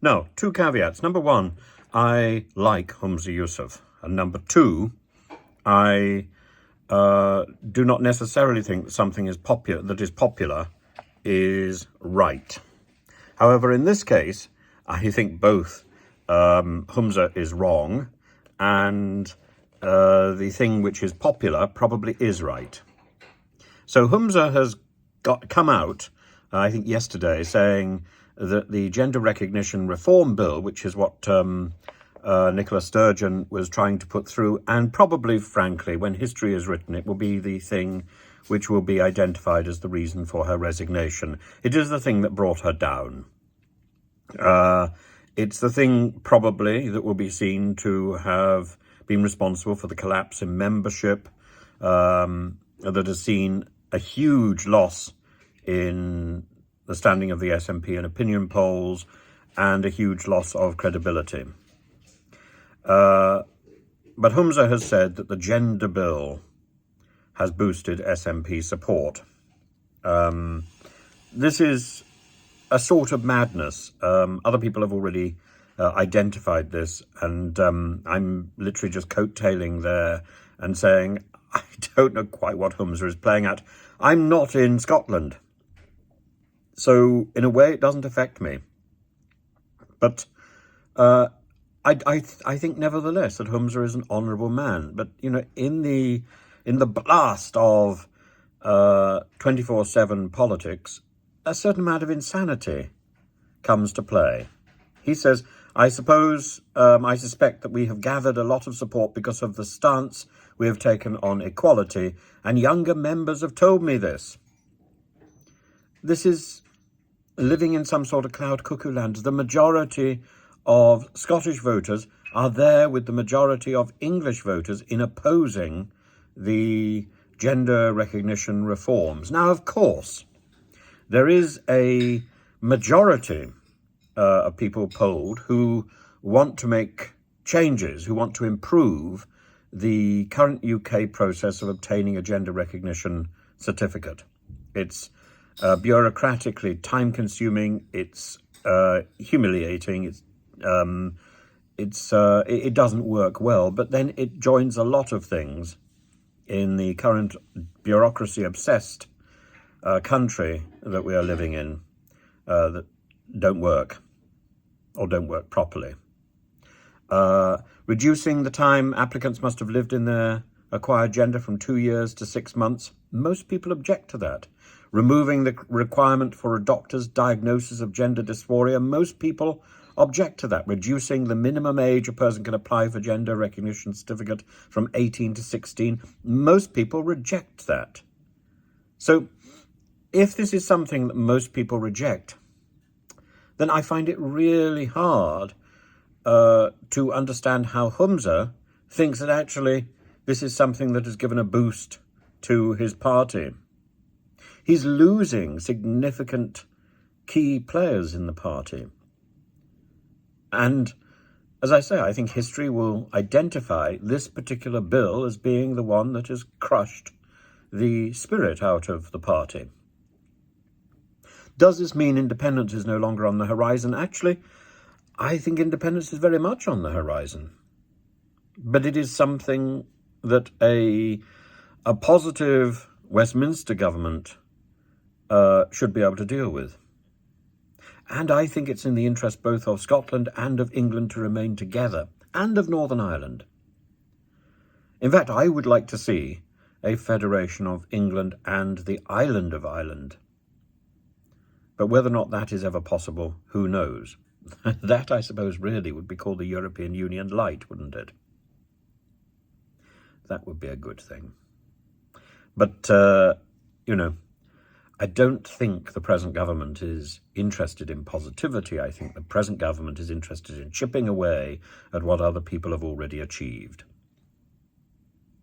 Now, two caveats. Number one, I like Humza Yousaf. And number two, I do not necessarily think that something is popular is right. However, in this case, I think both Humza is wrong and the thing which is popular probably is right. So Humza has come out, I think yesterday, saying that the Gender Recognition Reform Bill, which is what Nicola Sturgeon was trying to put through, and probably, frankly, when history is written, it will be the thing which will be identified as the reason for her resignation. It is the thing that brought her down. It's the thing, probably, that will be seen to have been responsible for the collapse in membership, that has seen a huge loss in the standing of the SNP in opinion polls, and a huge loss of credibility. But Humza has said that the gender bill has boosted SNP support. This is a sort of madness. Other people have already identified this, and I'm literally just coattailing there and saying, I don't know quite what Humza is playing at. I'm not in Scotland, so in a way it doesn't affect me. But I think nevertheless that Humza is an honourable man. But you know, in the blast of 24/7 politics, a certain amount of insanity comes to play. He says, I suspect that we have gathered a lot of support because of the stance we have taken on equality, and younger members have told me this. This is living in some sort of cloud cuckoo land. The majority of Scottish voters are there with the majority of English voters in opposing the gender recognition reforms. Now, of course, there is a majority of people polled who want to make changes, who want to improve the current UK process of obtaining a gender recognition certificate. It's bureaucratically time-consuming, it's humiliating, it doesn't work well, but then it joins a lot of things in the current bureaucracy-obsessed country that we are living in that don't work, or don't work properly. Reducing the time applicants must have lived in their acquired gender from 2 years to 6 months. Most people object to that. Removing the requirement for a doctor's diagnosis of gender dysphoria. Most people object to that. Reducing the minimum age a person can apply for gender recognition certificate from 18 to 16. Most people reject that. So if this is something that most people reject, then I find it really hard to understand how Humza thinks that actually this is something that has given a boost to his party. He's losing significant key players in the party. And as I say, I think history will identify this particular bill as being the one that has crushed the spirit out of the party. Does this mean independence is no longer on the horizon? Actually, I think independence is very much on the horizon. But it is something that a positive Westminster government should be able to deal with. And I think it's in the interest both of Scotland and of England to remain together, and of Northern Ireland. In fact, I would like to see a federation of England and the island of Ireland. But whether or not that is ever possible, who knows? That, I suppose, really would be called the European Union Light, wouldn't it? That would be a good thing. But, you know, I don't think the present government is interested in positivity. I think the present government is interested in chipping away at what other people have already achieved.